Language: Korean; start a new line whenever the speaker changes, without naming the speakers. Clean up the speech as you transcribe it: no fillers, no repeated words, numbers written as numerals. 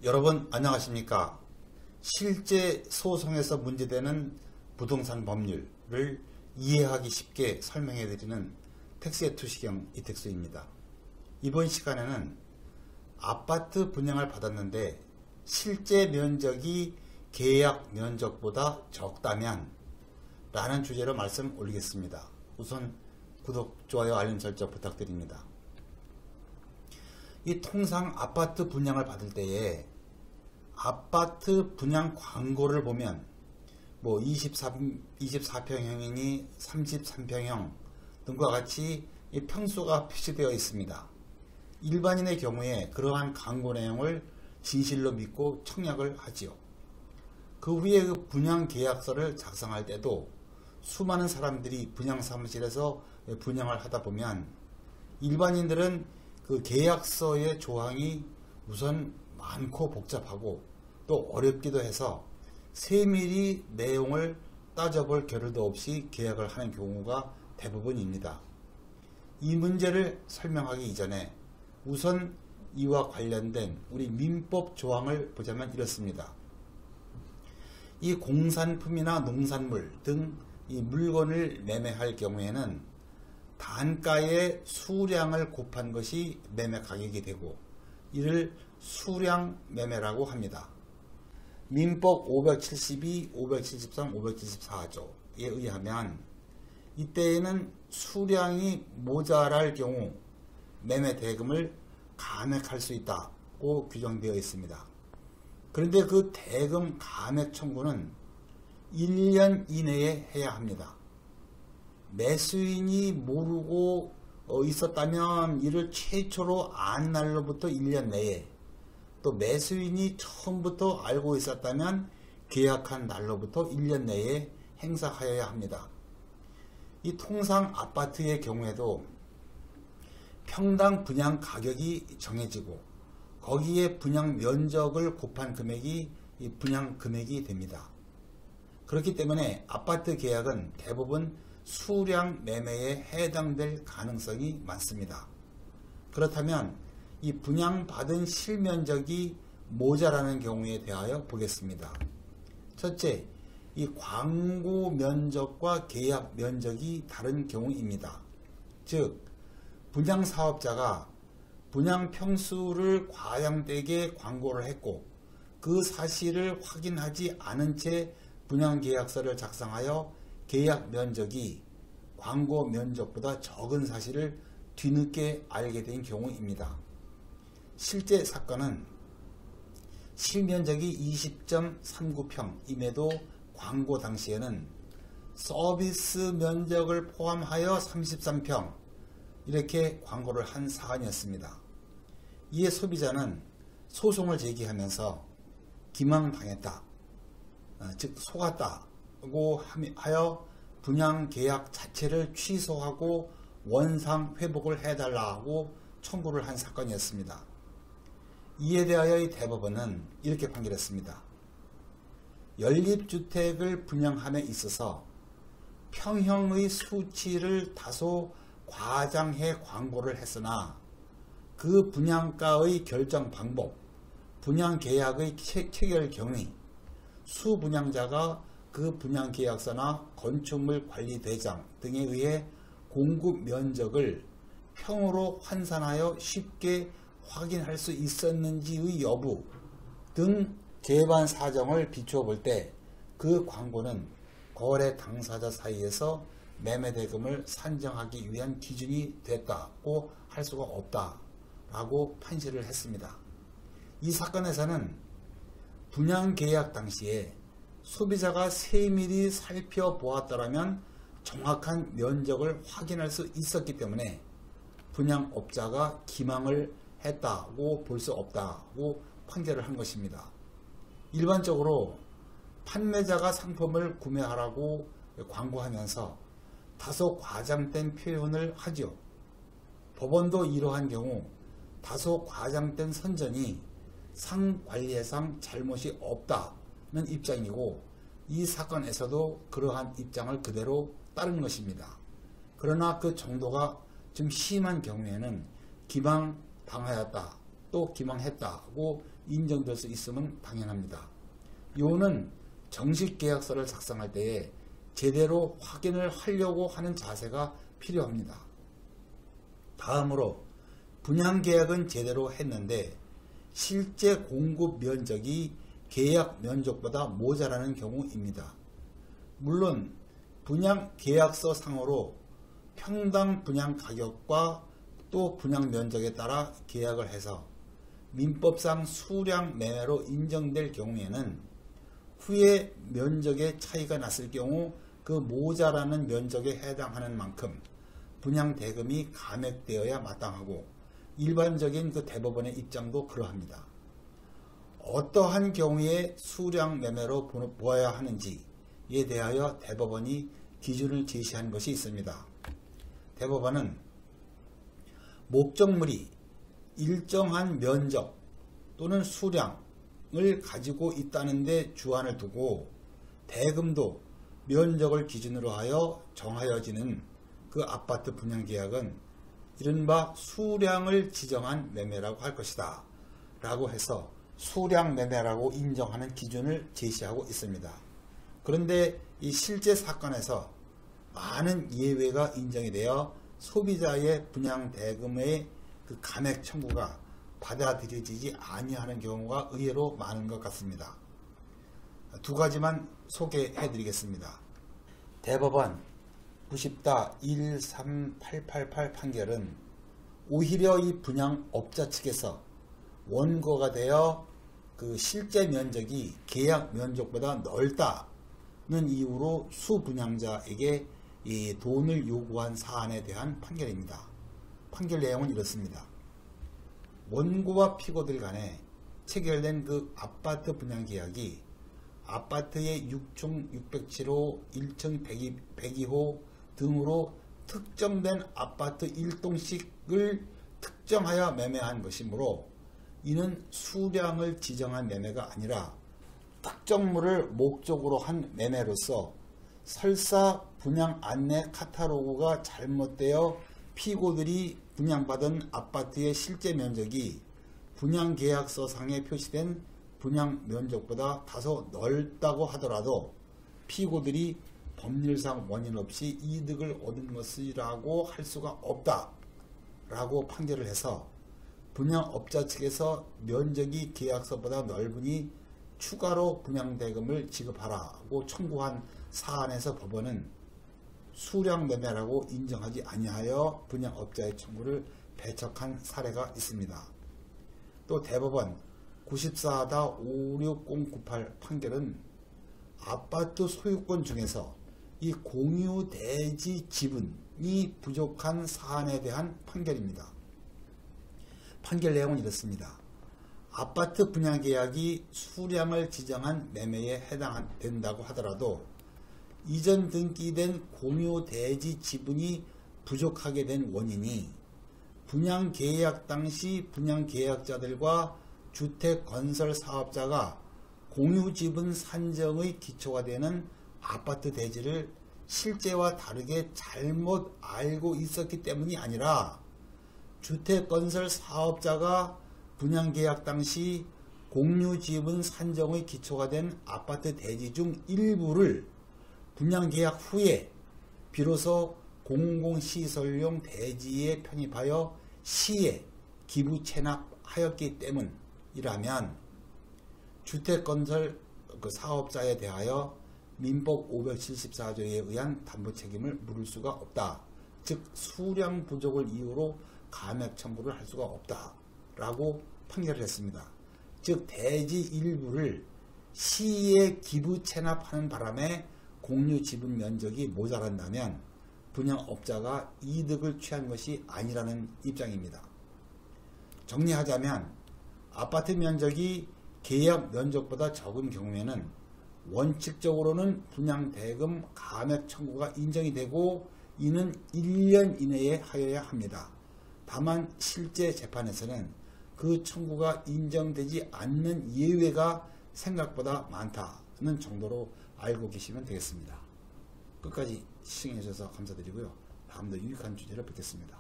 여러분 안녕하십니까? 실제 소송에서 문제되는 부동산 법률을 이해하기 쉽게 설명해 드리는 택스의 투시경 이택수입니다. 이번 시간에는 아파트 분양을 받았는데 실제 면적이 계약 면적보다 적다면 라는 주제로 말씀 올리겠습니다. 우선 구독, 좋아요, 알림 설정 부탁드립니다. 이 통상 아파트 분양을 받을 때에 아파트 분양 광고를 보면 뭐 24평형이니 33평형 등과 같이 이 평수가 표시되어 있습니다. 일반인의 경우에 그러한 광고 내용을 진실로 믿고 청약을 하지요. 그 후에 그 분양 계약서를 작성할 때도 수많은 사람들이 분양 사무실에서 분양을 하다 보면 일반인들은 그 계약서의 조항이 우선 많고 복잡하고 또 어렵기도 해서 세밀히 내용을 따져볼 겨를도 없이 계약을 하는 경우가 대부분입니다. 이 문제를 설명하기 이전에 우선 이와 관련된 우리 민법 조항을 보자면 이렇습니다. 이 공산품이나 농산물 등 이 물건을 매매할 경우에는 단가의 수량을 곱한 것이 매매 가격이 되고 이를 수량 매매라고 합니다. 민법 572, 573, 574조에 의하면 이때에는 수량이 모자랄 경우 매매 대금을 감액할 수 있다고 규정되어 있습니다. 그런데 그 대금 감액 청구는 1년 이내에 해야 합니다. 매수인이 모르고 있었다면 이를 최초로 안 날로부터 1년 내에, 또 매수인이 처음부터 알고 있었다면 계약한 날로부터 1년 내에 행사하여야 합니다. 이 통상 아파트의 경우에도 평당 분양 가격이 정해지고 거기에 분양 면적을 곱한 금액이 이 분양 금액이 됩니다. 그렇기 때문에 아파트 계약은 대부분 수량 매매에 해당될 가능성이 많습니다. 그렇다면 이 분양받은 실면적이 모자라는 경우에 대하여 보겠습니다. 첫째, 이 광고 면적과 계약 면적이 다른 경우입니다. 즉, 분양사업자가 분양 평수를 과장되게 광고를 했고 그 사실을 확인하지 않은 채 분양계약서를 작성하여 계약 면적이 광고 면적보다 적은 사실을 뒤늦게 알게 된 경우입니다. 실제 사건은 실면적이 20.39평임에도 광고 당시에는 서비스 면적을 포함하여 33평 이렇게 광고를 한 사안이었습니다. 이에 소비자는 소송을 제기하면서 기망당했다, 즉 속았다고 하여 분양계약 자체를 취소하고 원상 회복을 해달라고 청구를 한 사건이었습니다. 이에 대하여 이 대법원은 이렇게 판결했습니다. 연립주택을 분양함에 있어서 평형의 수치를 다소 과장해 광고를 했으나 그 분양가의 결정 방법, 분양계약의 체결 경위, 수분양자가 그 분양계약서나 건축물 관리대장 등에 의해 공급 면적을 평으로 환산하여 쉽게 확인할 수 있었는지의 여부 등 개반 사정을 비추어 볼 때 그 광고는 거래 당사자 사이에서 매매 대금을 산정하기 위한 기준이 됐다고 할 수가 없다라고 판시를 했습니다. 이 사건에서는 분양계약 당시에 소비자가 세밀히 살펴보았더라면 정확한 면적을 확인할 수 있었기 때문에 분양업자가 기망을 했다고 볼 수 없다고 판결을 한 것입니다. 일반적으로 판매자가 상품을 구매하라고 광고하면서 다소 과장된 표현을 하죠. 법원도 이러한 경우 다소 과장된 선전이 상관리에상 잘못이 없다는 입장이고 이 사건에서도 그러한 입장을 그대로 따른 것입니다. 그러나 그 정도가 좀 심한 경우에는 기망당하였다 또 기망했다고 인정될 수 있으면 당연합니다. 이거는 정식 계약서를 작성할 때에 제대로 확인을 하려고 하는 자세가 필요합니다. 다음으로 분양계약은 제대로 했는데 실제 공급 면적이 계약 면적보다 모자라는 경우입니다. 물론 분양계약서 상으로 평당 분양 가격과 또 분양 면적에 따라 계약을 해서 민법상 수량 매매로 인정될 경우에는 후에 면적의 차이가 났을 경우 그 모자라는 면적에 해당하는 만큼 분양 대금이 감액되어야 마땅하고 일반적인 그 대법원의 입장도 그러합니다. 어떠한 경우에 수량 매매로 보아야 하는지에 대하여 대법원이 기준을 제시한 것이 있습니다. 대법원은 목적물이 일정한 면적 또는 수량을 가지고 있다는 데 주안을 두고 대금도 면적을 기준으로 하여 정하여지는 그 아파트 분양계약은 이른바 수량을 지정한 매매라고 할 것이다 라고 해서 수량 매매라고 인정하는 기준을 제시하고 있습니다. 그런데 이 실제 사건에서 많은 예외가 인정이 되어 소비자의 분양 대금의 그 감액 청구가 받아들여지지 아니하는 경우가 의외로 많은 것 같습니다. 두 가지만 소개해 드리겠습니다. 대법원 90-13888 판결은 오히려 이 분양업자 측에서 원고가 되어 그 실제 면적이 계약 면적보다 넓다는 이유로 수분양자에게 이 돈을 요구한 사안에 대한 판결입니다. 판결 내용은 이렇습니다. 원고와 피고들 간에 체결된 그 아파트 분양계약이 아파트의 6층 607호, 1층 102호 등으로 특정된 아파트 1동씩을 특정하여 매매한 것이므로 이는 수량을 지정한 매매가 아니라 특정물을 목적으로 한 매매로서 설사 분양 안내 카탈로그가 잘못되어 피고들이 분양받은 아파트의 실제 면적이 분양계약서상에 표시된 분양 면적보다 다소 넓다고 하더라도 피고들이 법률상 원인 없이 이득을 얻은 것이라고 할 수가 없다 라고 판결을 해서 분양업자 측에서 면적이 계약서보다 넓으니 추가로 분양대금을 지급하라고 청구한 사안에서 법원은 수량 매매라고 인정하지 아니하여 분양업자의 청구를 배척한 사례가 있습니다. 또 대법원 94-56098 판결은 아파트 소유권 중에서 이 공유 대지 지분이 부족한 사안에 대한 판결입니다. 판결 내용은 이렇습니다. 아파트 분양계약이 수량을 지정한 매매에 해당된다고 하더라도 이전 등기된 공유 대지 지분이 부족하게 된 원인이 분양계약 당시 분양계약자들과 주택건설사업자가 공유지분 산정의 기초가 되는 아파트 대지를 실제와 다르게 잘못 알고 있었기 때문이 아니라 주택건설사업자가 분양계약 당시 공유지분 산정의 기초가 된 아파트 대지 중 일부를 분양계약 후에 비로소 공공시설용 대지에 편입하여 시에 기부 체납하였기 때문이라면 주택건설 사업자에 대하여 민법 574조에 의한 담보책임을 물을 수가 없다. 즉 수량 부족을 이유로 감액 청구를 할 수가 없다 라고 판결을 했습니다. 즉 대지 일부를 시에 기부 체납하는 바람에 공유 지분 면적이 모자란다면 분양업자가 이득을 취한 것이 아니라는 입장입니다. 정리하자면 아파트 면적이 계약 면적보다 적은 경우에는 원칙적으로는 분양대금 감액 청구가 인정이 되고 이는 1년 이내에 하여야 합니다. 다만 실제 재판에서는 그 청구가 인정되지 않는 예외가 생각보다 많다는 정도로 알고 계시면 되겠습니다. 끝까지 시청해 주셔서 감사드리고요. 다음도 유익한 주제로 뵙겠습니다.